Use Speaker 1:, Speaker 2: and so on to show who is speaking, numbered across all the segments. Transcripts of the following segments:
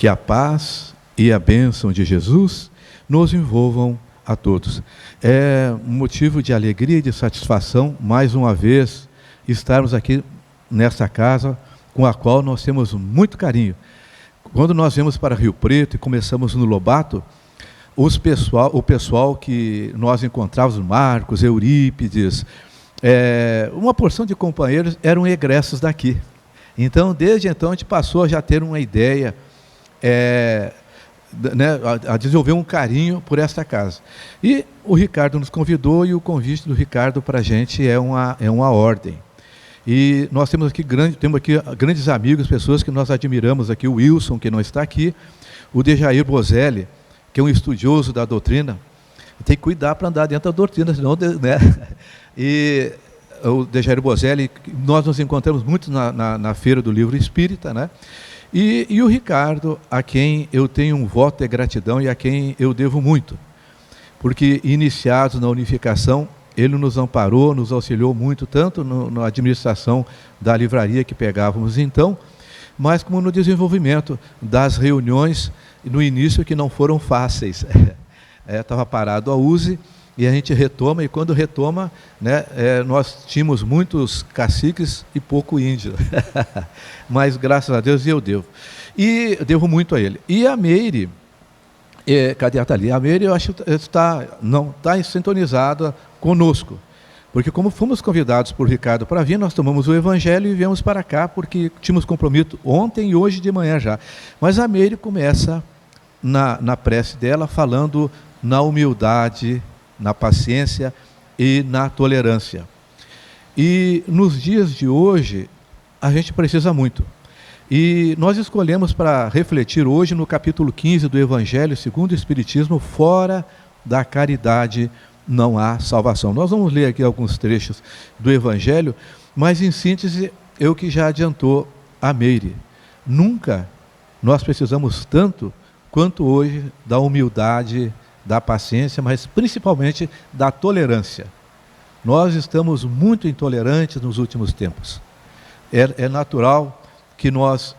Speaker 1: Que a paz e a bênção de Jesus nos envolvam a todos. É um motivo de alegria e de satisfação, mais uma vez, estarmos aqui nessa casa, com a qual nós temos muito carinho. Quando nós viemos para Rio Preto e começamos no Lobato, o pessoal que nós encontrávamos, Marcos, Eurípides, uma porção de companheiros eram egressos daqui. Então, desde então, a gente passou a já ter uma ideia, a desenvolver um carinho por esta casa. E o Ricardo nos convidou, e o convite do Ricardo para a gente é uma ordem. E nós temos aqui grandes amigos, pessoas que nós admiramos aqui, o Wilson, que não está aqui, o Dejair Bozelli, que é um estudioso da doutrina. Tem que cuidar para andar dentro da doutrina, senão, né? E o Dejair Bozelli, nós nos encontramos muito na Feira do Livro Espírita, né? E o Ricardo, a quem eu tenho um voto de gratidão e a quem eu devo muito, porque iniciados na unificação, ele nos amparou, nos auxiliou muito, tanto na administração da livraria que pegávamos então, mas como no desenvolvimento das reuniões, no início, que não foram fáceis. Estava parado a USE, e a gente retoma, e quando retoma, né, nós tínhamos muitos caciques e pouco índio. Mas, graças a Deus, eu devo. E devo muito a ele. E a Meire, cadê a Thalia? A Meire, eu acho que está sintonizada conosco. Porque como fomos convidados por Ricardo para vir, nós tomamos o Evangelho e viemos para cá, porque tínhamos compromisso ontem e hoje de manhã já. Mas a Meire começa na prece dela, falando na humildade, na paciência e na tolerância. E nos dias de hoje, a gente precisa muito. E nós escolhemos para refletir hoje no capítulo 15 do Evangelho segundo o Espiritismo: fora da caridade não há salvação. Nós vamos ler aqui alguns trechos do Evangelho, mas em síntese, é o que já adiantou a Meire. Nunca nós precisamos tanto quanto hoje da humildade, da paciência, mas principalmente da tolerância. Nós estamos muito intolerantes nos últimos tempos. É natural que nós,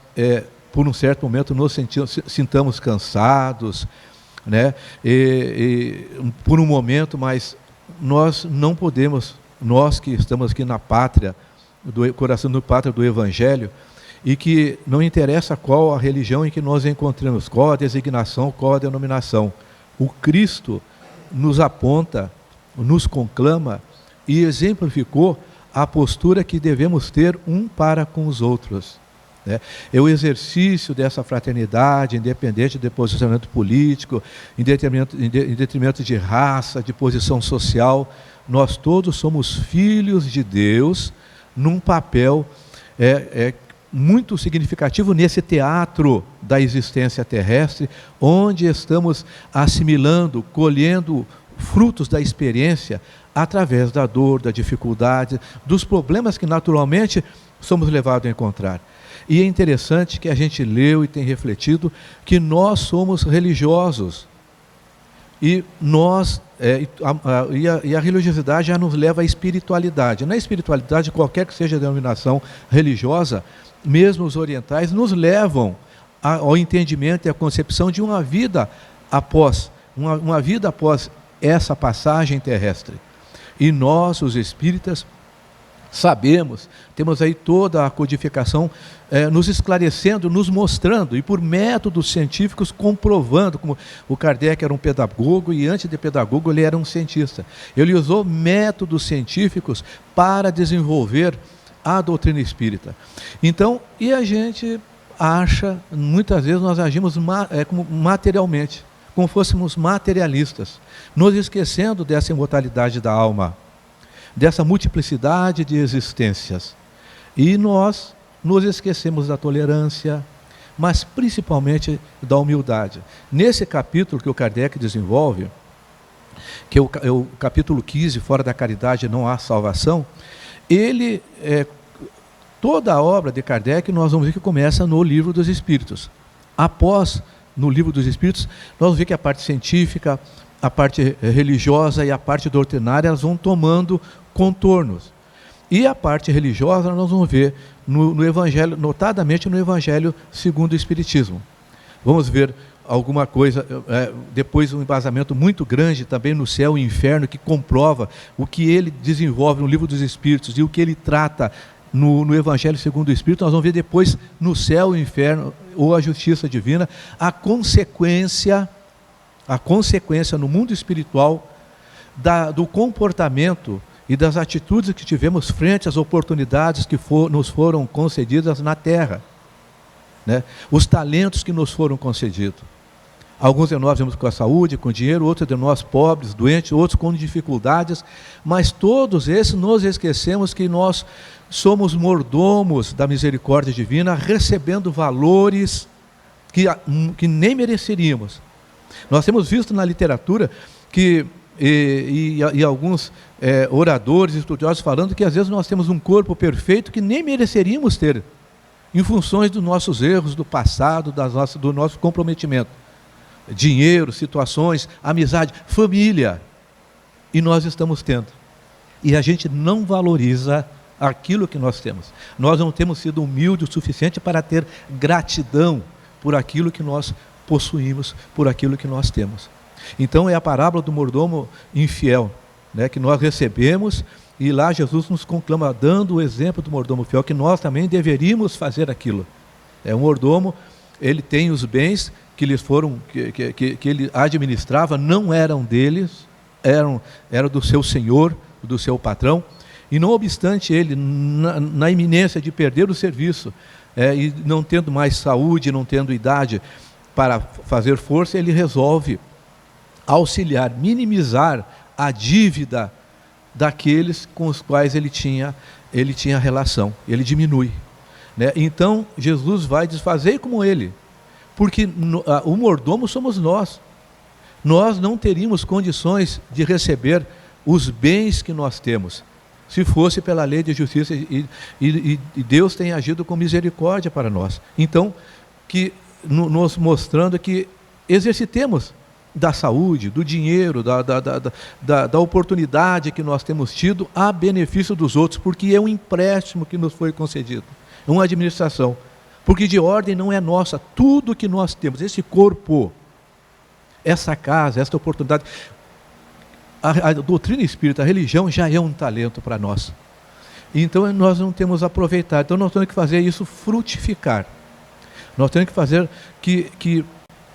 Speaker 1: por um certo momento, nos sintamos cansados, né? Por um momento, mas nós não podemos, nós que estamos aqui na pátria, do coração do pátria do Evangelho, e que não interessa qual a religião em que nós encontramos, qual a designação, qual a denominação, o Cristo nos aponta, nos conclama e exemplificou a postura que devemos ter um para com os outros. É o exercício dessa fraternidade, independente de posicionamento político, em detrimento de raça, de posição social. Nós todos somos filhos de Deus, num papel muito significativo nesse teatro da existência terrestre, onde estamos assimilando, colhendo frutos da experiência através da dor, da dificuldade, dos problemas que naturalmente somos levados a encontrar. E é interessante que a gente leu e tem refletido que nós somos religiosos. E a religiosidade já nos leva à espiritualidade. Na espiritualidade, qualquer que seja a denominação religiosa, mesmo os orientais, nos levam ao entendimento e à concepção de uma vida após essa passagem terrestre. E nós, os espíritas, sabemos, temos aí toda a codificação nos esclarecendo, nos mostrando, e por métodos científicos comprovando, como o Kardec era um pedagogo, e antes de pedagogo ele era um cientista. Ele usou métodos científicos para desenvolver a doutrina espírita. Então, e a gente acha, muitas vezes nós agimos como materialmente, como fôssemos materialistas, nos esquecendo dessa imortalidade da alma, dessa multiplicidade de existências. E nós nos esquecemos da tolerância, mas principalmente da humildade. Nesse capítulo que o Kardec desenvolve, que é o capítulo 15, fora da caridade não há salvação, ele, toda a obra de Kardec, nós vamos ver que começa no Livro dos Espíritos. Após, no Livro dos Espíritos, nós vamos ver que a parte científica, a parte religiosa e a parte doutrinária, elas vão tomando contornos. E a parte religiosa nós vamos ver no Evangelho, notadamente no Evangelho segundo o Espiritismo. Vamos ver alguma coisa, depois um embasamento muito grande também no céu e inferno, que comprova o que ele desenvolve no livro dos Espíritos e o que ele trata no Evangelho segundo o Espírito. Nós vamos ver depois no céu e inferno, ou a justiça divina, a consequência no mundo espiritual do comportamento e das atitudes que tivemos frente às oportunidades que nos foram concedidas na terra, né? Os talentos que nos foram concedidos. Alguns de nós vemos com a saúde, com dinheiro, outros de nós pobres, doentes, outros com dificuldades, mas todos esses nos esquecemos que nós somos mordomos da misericórdia divina, recebendo valores que nem mereceríamos. Nós temos visto na literatura que e alguns oradores, estudiosos falando que às vezes nós temos um corpo perfeito que nem mereceríamos ter, em funções dos nossos erros do passado, do nosso comprometimento. Dinheiro, situações, amizade, família, e nós estamos tendo. E a gente não valoriza aquilo que nós temos. Nós não temos sido humildes o suficiente para ter gratidão por aquilo que nós possuímos, por aquilo que nós temos. Então é a parábola do mordomo infiel, né, que nós recebemos, e lá Jesus nos conclama, dando o exemplo do mordomo fiel, que nós também deveríamos fazer aquilo. O mordomo, ele tem os bens que lhes foram, que ele administrava, não eram deles, eram do seu senhor, do seu patrão, e não obstante ele, na iminência de perder o serviço, e não tendo mais saúde, não tendo idade para fazer força, ele resolve auxiliar, minimizar a dívida daqueles com os quais ele tinha relação, ele diminui, né? Então Jesus vai desfazer como ele, porque o mordomo somos nós não teríamos condições de receber os bens que nós temos, se fosse pela lei de justiça, e Deus tem agido com misericórdia para nós. Então, nos mostrando que exercitemos da saúde, do dinheiro, da oportunidade que nós temos tido a benefício dos outros, porque é um empréstimo que nos foi concedido, é uma administração, porque de ordem não é nossa, tudo que nós temos, esse corpo, essa casa, essa oportunidade, a doutrina espírita, a religião já é um talento para nós, então nós não temos aproveitado, então nós temos que fazer isso frutificar, nós temos que fazer que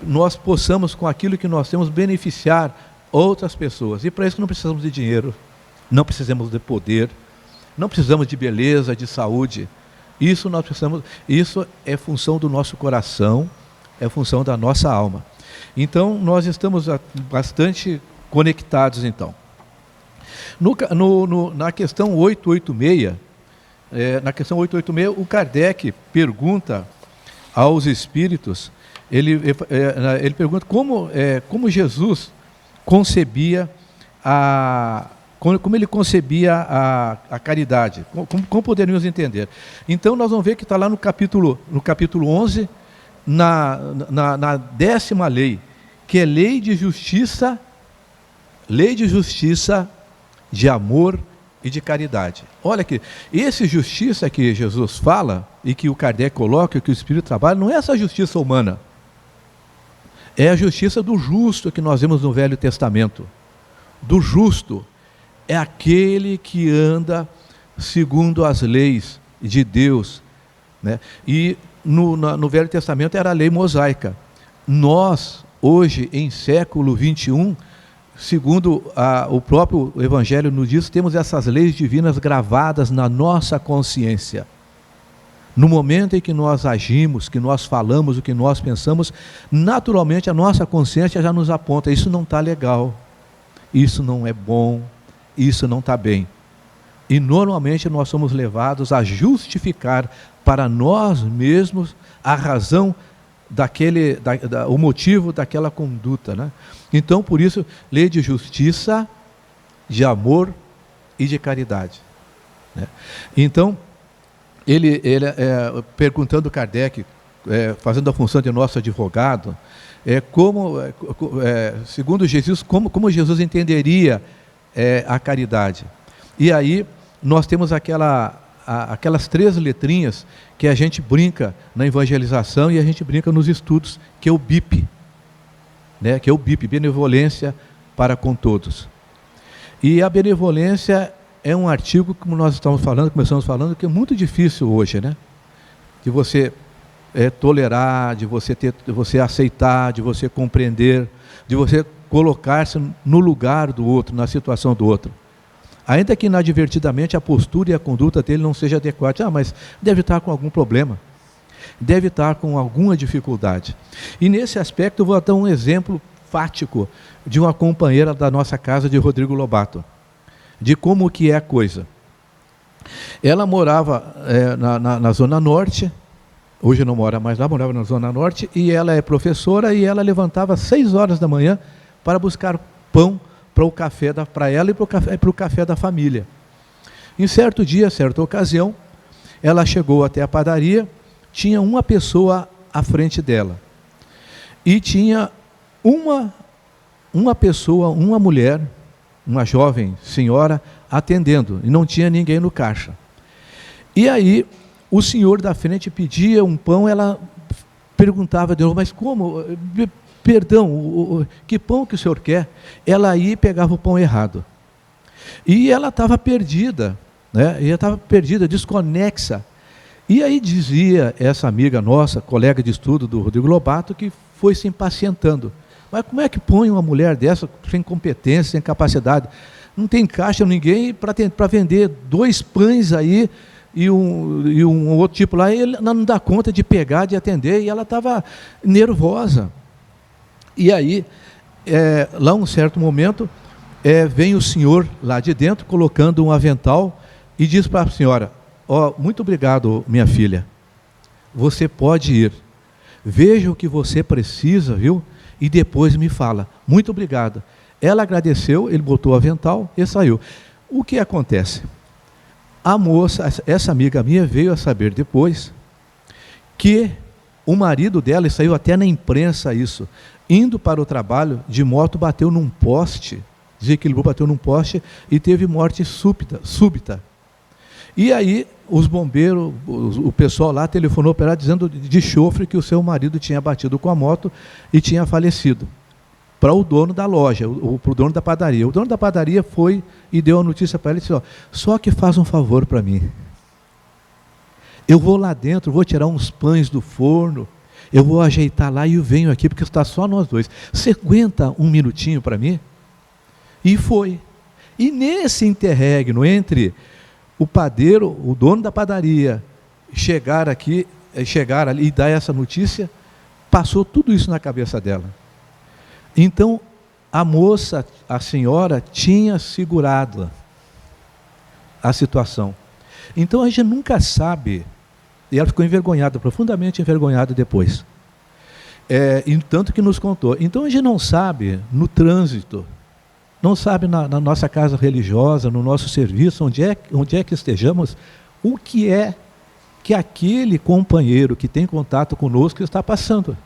Speaker 1: nós possamos, com aquilo que nós temos, beneficiar outras pessoas. E para isso não precisamos de dinheiro, não precisamos de poder, não precisamos de beleza, de saúde. Isso nós precisamos, isso é função do nosso coração, é função da nossa alma. Então nós estamos bastante conectados então. Na questão 886, o Kardec pergunta aos espíritos, ele pergunta como Jesus concebia como ele concebia a caridade, como poderíamos entender. Então nós vamos ver que está lá no capítulo 11, na 10ª lei, que é lei de justiça, de amor e de caridade. Olha aqui, esse justiça que Jesus fala, e que o Kardec coloca, que o Espírito trabalha, não é essa justiça humana, é a justiça do justo que nós vemos no Velho Testamento. Do justo é aquele que anda segundo as leis de Deus, né? E no Velho Testamento era a lei mosaica. Nós, hoje, em século 21, segundo o próprio Evangelho nos diz, temos essas leis divinas gravadas na nossa consciência. No momento em que nós agimos, que nós falamos, o que nós pensamos, naturalmente a nossa consciência já nos aponta, isso não está legal, isso não é bom, isso não está bem. E normalmente nós somos levados a justificar para nós mesmos a razão o motivo daquela conduta, né? Então, por isso, lei de justiça, de amor e de caridade, né? Então, ele perguntando Kardec, fazendo a função de nosso advogado, segundo Jesus, como Jesus entenderia a caridade. E aí nós temos aquela aquelas 3 letrinhas que a gente brinca na evangelização e a gente brinca nos estudos, que é o BIP, né? Que é o BIP, benevolência para com todos. E a benevolência é um artigo, como nós começamos falando, que é muito difícil hoje, né? De você tolerar, de você aceitar, de você compreender, de você colocar-se no lugar do outro, na situação do outro. Ainda que inadvertidamente a postura e a conduta dele não seja adequada. Mas deve estar com algum problema, deve estar com alguma dificuldade. E nesse aspecto eu vou dar um exemplo fático de uma companheira da nossa casa, de Rodrigo Lobato, de como que é a coisa. Ela morava na Zona Norte, hoje não mora mais lá, morava na Zona Norte, e ela é professora, e ela levantava às 6 horas da manhã para buscar pão para ela e para o café da família. Em certo dia, certa ocasião, ela chegou até a padaria, tinha uma pessoa à frente dela, e tinha uma pessoa, uma mulher, uma jovem senhora, atendendo, e não tinha ninguém no caixa. E aí, o senhor da frente pedia um pão, ela perguntava de novo, mas como? Perdão, que pão que o senhor quer? Ela aí pegava o pão errado. E ela estava perdida, né? E ela estava perdida, desconexa. E aí dizia essa amiga nossa, colega de estudo do Rodrigo Lobato, que foi se impacientando. Mas como é que põe uma mulher dessa, sem competência, sem capacidade? Não tem caixa, ninguém, para vender 2 pães aí, e um outro tipo lá, e ele não dá conta de pegar, de atender, e ela estava nervosa. E aí, lá um certo momento, vem o senhor lá de dentro, colocando um avental, e diz para a senhora, muito obrigado, minha filha, você pode ir, veja o que você precisa, viu? E depois me fala, muito obrigado. Ela agradeceu, ele botou o avental e saiu. O que acontece? A moça, essa amiga minha, veio a saber depois que o marido dela, e saiu até na imprensa isso, indo para o trabalho de moto, bateu num poste, desequilibrou, bateu num poste e teve morte súbita. E aí os bombeiros, o pessoal lá telefonou para ela dizendo de chofre que o seu marido tinha batido com a moto e tinha falecido. Para o dono da loja, para o dono da padaria. O dono da padaria foi e deu a notícia para ele e disse, só que faz um favor para mim. Eu vou lá dentro, vou tirar uns pães do forno, eu vou ajeitar lá e eu venho aqui, porque está só nós dois. Você aguenta um minutinho para mim? E foi. E nesse interregno entre o padeiro, o dono da padaria, chegar ali e dar essa notícia, passou tudo isso na cabeça dela. Então, a moça, a senhora, tinha segurado a situação. Então, a gente nunca sabe, e ela ficou envergonhada, profundamente envergonhada depois. Tanto que nos contou. Então, a gente não sabe, no trânsito, não sabe na nossa casa religiosa, no nosso serviço, onde é que estejamos, o que é que aquele companheiro que tem contato conosco está passando.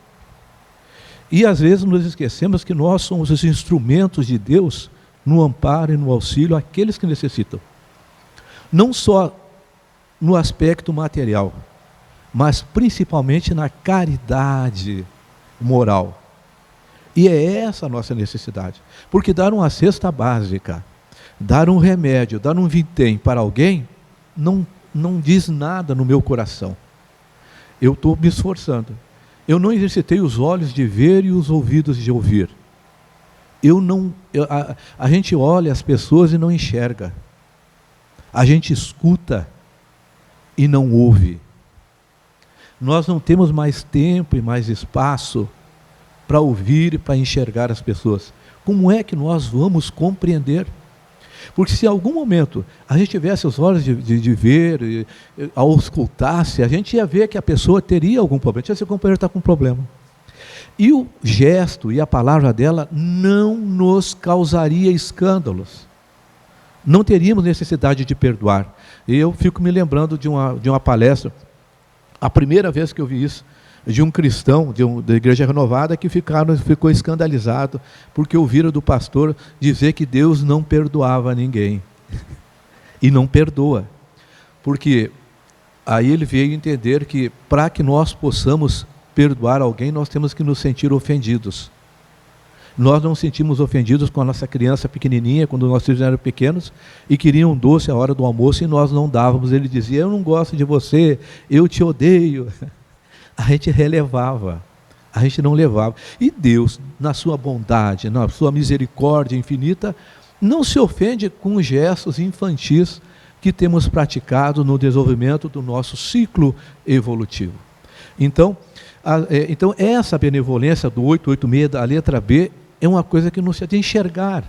Speaker 1: E às vezes nos esquecemos que nós somos os instrumentos de Deus no amparo e no auxílio àqueles que necessitam. Não só no aspecto material, mas principalmente na caridade moral. E é essa a nossa necessidade. Porque dar uma cesta básica, dar um remédio, dar um vintém para alguém, não diz nada no meu coração. Eu estou me esforçando. Eu não exercitei os olhos de ver e os ouvidos de ouvir. A gente olha as pessoas e não enxerga. A gente escuta e não ouve. Nós não temos mais tempo e mais espaço para ouvir e para enxergar as pessoas. Como é que nós vamos compreender? Porque se em algum momento a gente tivesse os olhos de ver, ao escutasse, a gente ia ver que a pessoa teria algum problema. Esse companheiro está com um problema. E o gesto e a palavra dela não nos causaria escândalos. Não teríamos necessidade de perdoar. E eu fico me lembrando de uma palestra, a primeira vez que eu vi isso, de um cristão da Igreja Renovada que ficou escandalizado porque ouviram do pastor dizer que Deus não perdoava ninguém. E não perdoa. Porque aí ele veio entender que para que nós possamos perdoar alguém, nós temos que nos sentir ofendidos. Nós não sentimos ofendidos com a nossa criança pequenininha, quando nossos filhos eram pequenos, e queriam um doce à hora do almoço e nós não dávamos. Ele dizia, eu não gosto de você, eu te odeio. A gente relevava, a gente não levava. E Deus, na sua bondade, na sua misericórdia infinita, não se ofende com gestos infantis que temos praticado no desenvolvimento do nosso ciclo evolutivo. Então, essa benevolência do 886, da letra B, é uma coisa que não se tem que enxergar.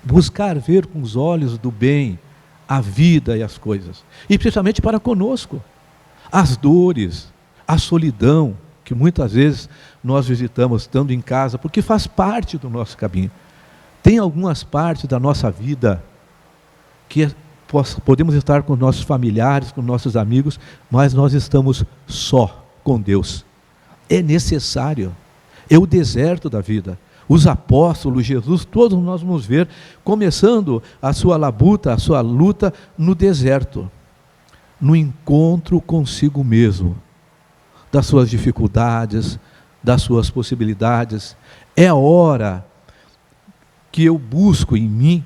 Speaker 1: Buscar ver com os olhos do bem a vida e as coisas. E principalmente para conosco. As dores, a solidão, que muitas vezes nós visitamos estando em casa, porque faz parte do nosso caminho. Tem algumas partes da nossa vida que podemos estar com nossos familiares, com nossos amigos, mas nós estamos só com Deus. É necessário. É o deserto da vida. Os apóstolos, Jesus, todos nós vamos ver, começando a sua labuta, a sua luta no deserto, no encontro consigo mesmo, das suas dificuldades, das suas possibilidades. É a hora que eu busco em mim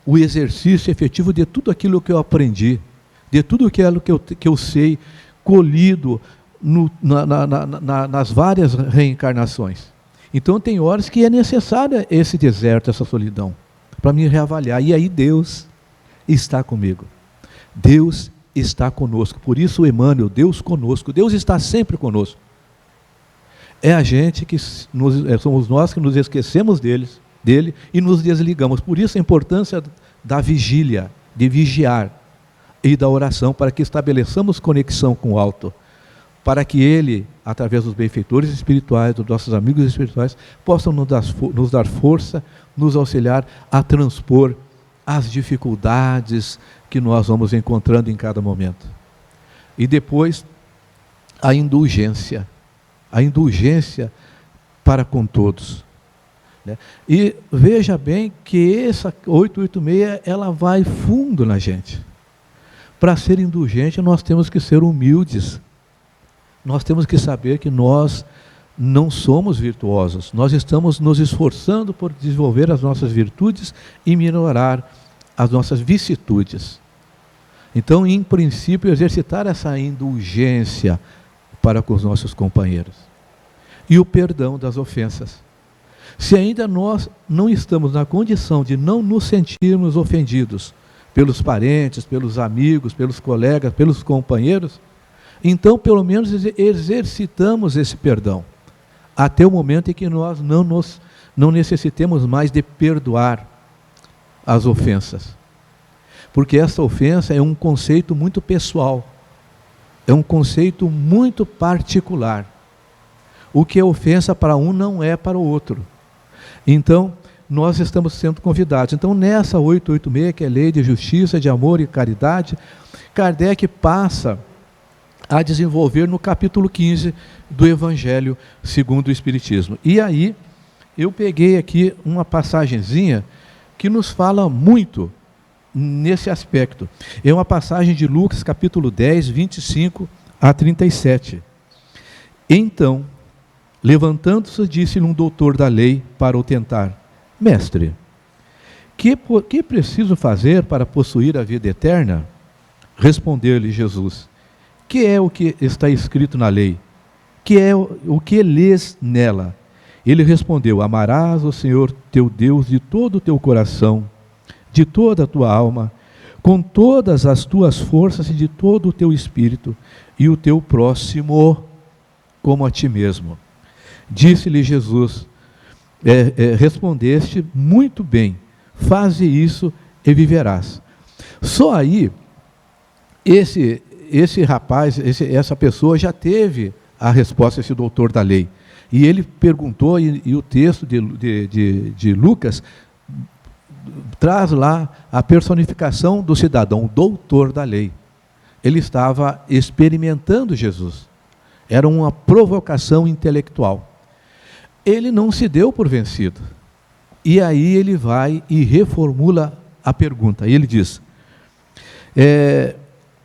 Speaker 1: o exercício efetivo de tudo aquilo que eu aprendi, de tudo aquilo que eu sei, colhido nas várias reencarnações. Então tem horas que é necessário esse deserto, essa solidão, para me reavaliar. E aí Deus está comigo. Deus está conosco. Por isso o Emmanuel, Deus conosco. Deus está sempre conosco. É a gente que somos nós que nos esquecemos dele e nos desligamos. Por isso a importância da vigília, de vigiar e da oração, para que estabeleçamos conexão com o alto, para que Ele, através dos benfeitores espirituais, dos nossos amigos espirituais, possam nos dar força, nos auxiliar a transpor as dificuldades que nós vamos encontrando em cada momento. E depois, a indulgência para com todos. E veja bem que essa 886, ela vai fundo na gente. Para ser indulgente, nós temos que ser humildes. Nós temos que saber que nós não somos virtuosos. Nós estamos nos esforçando por desenvolver as nossas virtudes e minorar as nossas vicissitudes. Então, em princípio, exercitar essa indulgência para com os nossos companheiros. E o perdão das ofensas. Se ainda nós não estamos na condição de não nos sentirmos ofendidos pelos parentes, pelos amigos, pelos colegas, pelos companheiros, então pelo menos exercitamos esse perdão, até o momento em que nós não necessitemos mais de perdoar as ofensas. Porque essa ofensa é um conceito muito pessoal, é um conceito muito particular. O que é ofensa para um não é para o outro. Então, nós estamos sendo convidados. Então, nessa 886, que é lei de justiça, de amor e caridade, Kardec passa a desenvolver no capítulo 15 do Evangelho segundo o Espiritismo. E aí, eu peguei aqui uma passagenzinha que nos fala muito nesse aspecto. É uma passagem de Lucas, capítulo 10, 25 a 37. Então, levantando-se, disse-lhe um doutor da lei para o tentar: Mestre, que preciso fazer para possuir a vida eterna? Respondeu-lhe Jesus: que é o que está escrito na lei? Que é o que lês nela? Ele respondeu: amarás o Senhor teu Deus de todo o teu coração, de toda a tua alma, com todas as tuas forças e de todo o teu espírito, e o teu próximo como a ti mesmo. Disse-lhe Jesus: respondeste muito bem, faze isso e viverás. Só aí, esse rapaz, essa pessoa já teve a resposta, esse doutor da lei. E ele perguntou, e o texto de Lucas traz lá a personificação do cidadão, o doutor da lei. Ele estava experimentando Jesus. Era uma provocação intelectual. Ele não se deu por vencido. E aí ele vai e reformula a pergunta. E ele diz: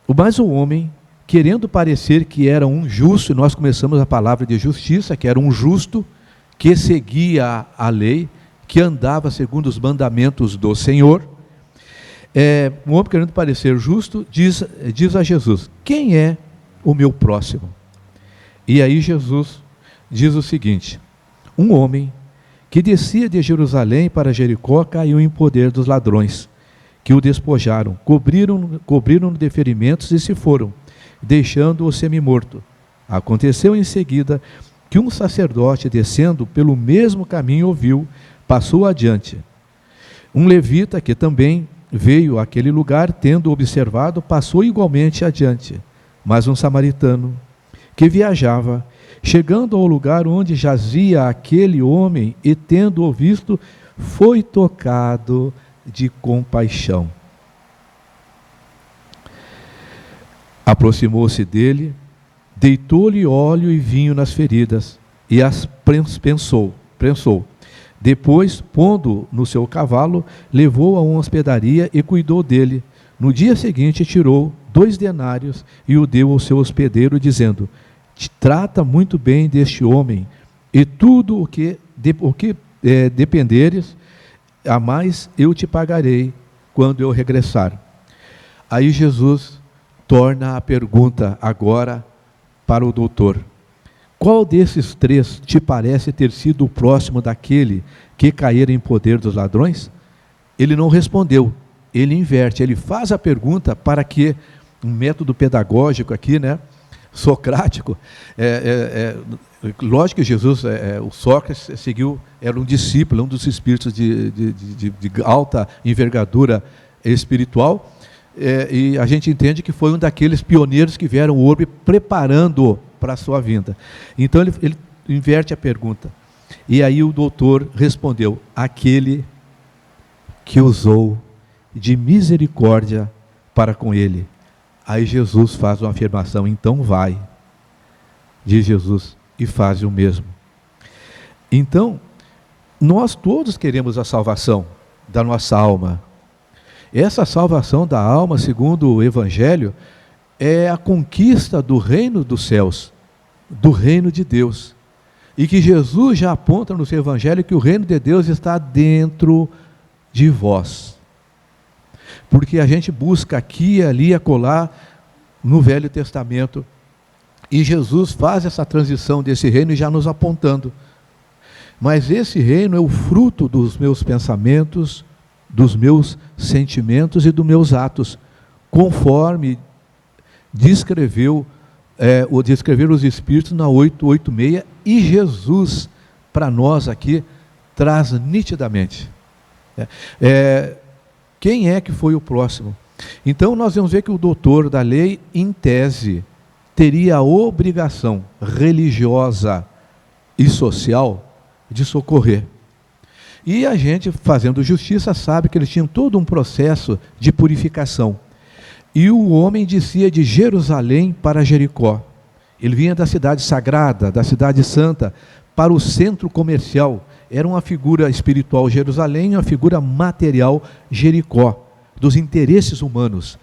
Speaker 1: Mas o homem, querendo parecer que era um justo, e nós começamos a palavra de justiça, que era um justo, que seguia a lei, que andava segundo os mandamentos do Senhor, um homem querendo parecer justo, diz a Jesus: quem é o meu próximo? E aí Jesus diz o seguinte: um homem que descia de Jerusalém para Jericó caiu em poder dos ladrões, que o despojaram, cobriram-no de ferimentos e se foram, deixando-o semi-morto. Aconteceu em seguida que um sacerdote, descendo pelo mesmo caminho, ouviu, passou adiante. Um levita, que também veio àquele lugar, tendo observado, passou igualmente adiante. Mas um samaritano, que viajava, chegando ao lugar onde jazia aquele homem, e tendo-o visto, foi tocado de compaixão. Aproximou-se dele, deitou-lhe óleo e vinho nas feridas, e as prensou. Depois, pondo no seu cavalo, levou-o a uma hospedaria e cuidou dele. No dia seguinte, tirou 2 denários e o deu ao seu hospedeiro, dizendo: trata muito bem deste homem, e tudo o que dependeres, a mais eu te pagarei quando eu regressar. Aí Jesus torna a pergunta agora para o doutor: qual desses 3 te parece ter sido o próximo daquele que caíra em poder dos ladrões? Ele não respondeu, ele inverte, ele faz a pergunta para que, um método pedagógico aqui, socrático, lógico que Jesus, o Sócrates seguiu, era um discípulo, um dos espíritos de alta envergadura espiritual, e a gente entende que foi um daqueles pioneiros que vieram o orbe preparando para a sua vinda. Então ele inverte a pergunta, e aí o doutor respondeu: aquele que usou de misericórdia para com ele. Aí Jesus faz uma afirmação: então vai, diz Jesus, e faz o mesmo. Então, nós todos queremos a salvação da nossa alma. Essa salvação da alma, segundo o Evangelho, é a conquista do reino dos céus, do reino de Deus. E que Jesus já aponta no seu Evangelho que o reino de Deus está dentro de vós. Porque a gente busca aqui, ali, acolá, no Velho Testamento, e Jesus faz essa transição desse reino já nos apontando. Mas esse reino é o fruto dos meus pensamentos, dos meus sentimentos e dos meus atos, conforme descreveram os Espíritos na 886, e Jesus, para nós aqui, traz nitidamente. Quem é que foi o próximo? Então nós vamos ver que o doutor da lei, em tese, teria a obrigação religiosa e social de socorrer. E a gente, fazendo justiça, sabe que eles tinham todo um processo de purificação. E o homem descia de Jerusalém para Jericó. Ele vinha da cidade sagrada, da cidade santa, para o centro comercial. Era uma figura espiritual Jerusalém e uma figura material Jericó, dos interesses humanos,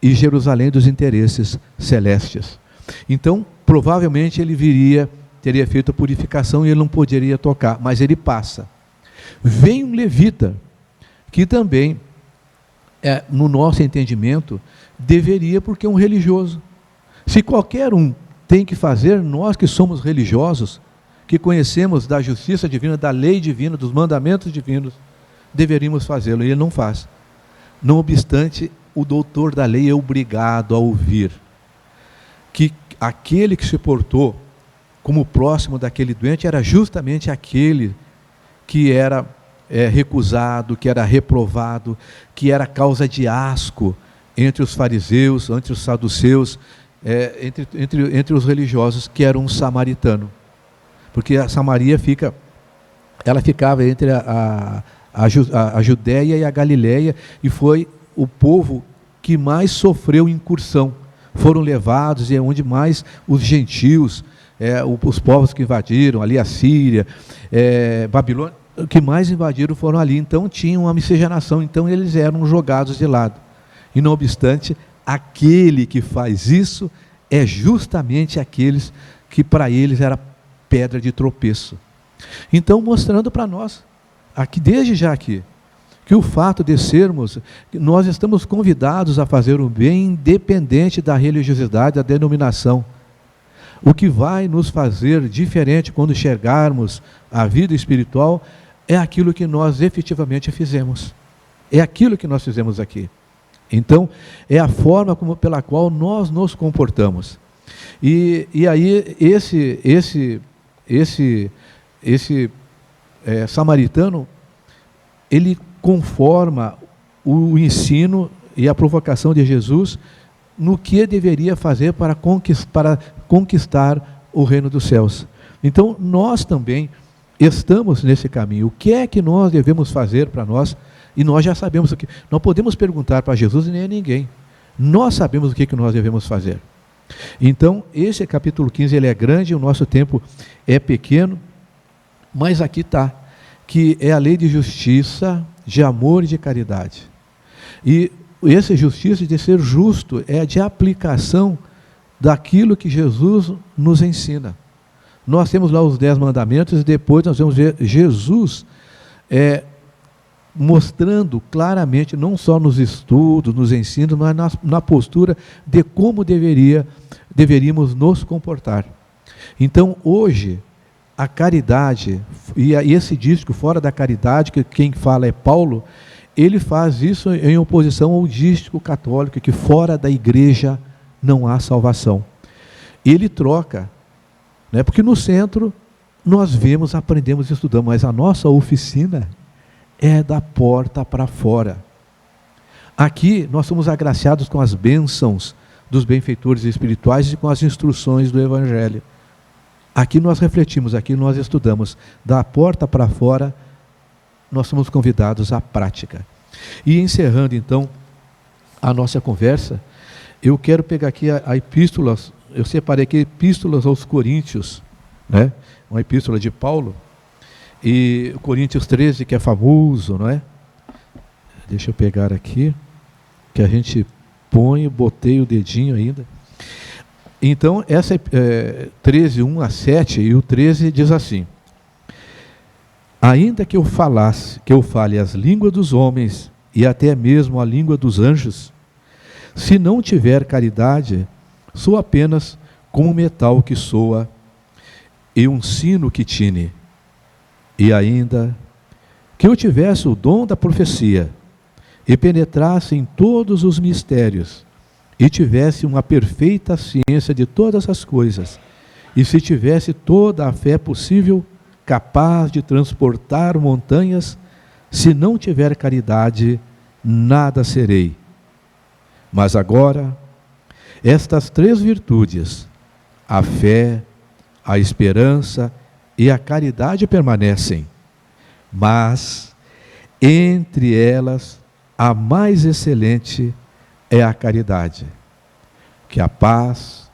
Speaker 1: e Jerusalém dos interesses celestes. Então, provavelmente ele teria feito a purificação e ele não poderia tocar, mas ele passa. Vem um levita, que também, no nosso entendimento, deveria, porque é um religioso. Se qualquer um tem que fazer, nós que somos religiosos, que conhecemos da justiça divina, da lei divina, dos mandamentos divinos, deveríamos fazê-lo, e ele não faz. Não obstante, o doutor da lei é obrigado a ouvir que aquele que se portou como próximo daquele doente era justamente aquele que era recusado, que era reprovado, que era causa de asco entre os fariseus, entre os saduceus, entre os religiosos, que era um samaritano. Porque a Samaria ficava entre a Judéia e a Galileia, e foi o povo que mais sofreu incursão. Foram levados, e é onde mais os gentios, os povos que invadiram ali a Síria, Babilônia, que mais invadiram foram ali. Então tinha uma miscigenação, então eles eram jogados de lado. E não obstante, aquele que faz isso é justamente aqueles que para eles era pedra de tropeço. Então, mostrando para nós, aqui desde já aqui, que o fato de sermos, nós estamos convidados a fazer o bem independente da religiosidade, da denominação. O que vai nos fazer diferente quando chegarmos à vida espiritual é aquilo que nós efetivamente fizemos. É aquilo que nós fizemos aqui. Então, é a forma pela qual nós nos comportamos. E aí, esse samaritano, ele conforma o ensino e a provocação de Jesus no que deveria fazer para conquistar o reino dos céus. Então, nós também estamos nesse caminho. O que é que nós devemos fazer para nós? E nós já sabemos o que. Não podemos perguntar para Jesus nem a ninguém. Nós sabemos o que nós devemos fazer. Então, esse capítulo 15, ele é grande, o nosso tempo é pequeno, mas aqui está, que é a lei de justiça, de amor e de caridade. E essa justiça de ser justo é de aplicação daquilo que Jesus nos ensina. Nós temos lá os 10 mandamentos e depois nós vamos ver Jesus mostrando claramente, não só nos estudos, nos ensinos, mas na postura de como deveríamos nos comportar. Então, hoje, a caridade, e esse dístico fora da caridade, que quem fala é Paulo, ele faz isso em oposição ao dístico católico, que fora da igreja não há salvação. Ele troca, né? Porque no centro nós vemos, aprendemos e estudamos, mas a nossa oficina é da porta para fora. Aqui nós somos agraciados com as bênçãos dos benfeitores espirituais e com as instruções do Evangelho. Aqui nós refletimos, aqui nós estudamos. Da porta para fora, nós somos convidados à prática. E encerrando então a nossa conversa, eu quero pegar aqui a epístola, eu separei aqui epístolas aos Coríntios, né? Uma epístola de Paulo, e Coríntios 13, que é famoso, não é? Deixa eu pegar aqui, que a gente põe, botei o dedinho ainda. Então, essa é 13, 1 a 7, e o 13 diz assim: ainda que eu fale as línguas dos homens, e até mesmo a língua dos anjos, se não tiver caridade, sou apenas como um metal que soa, e um sino que tine. E ainda que eu tivesse o dom da profecia, e penetrasse em todos os mistérios, e tivesse uma perfeita ciência de todas as coisas, e se tivesse toda a fé possível, capaz de transportar montanhas, se não tiver caridade, nada serei. Mas agora, estas 3 virtudes, a fé, a esperança e a caridade permanecem, mas entre elas a mais excelente é a caridade. Que a paz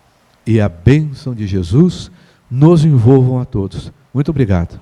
Speaker 1: e a bênção de Jesus nos envolvam a todos. Muito obrigado.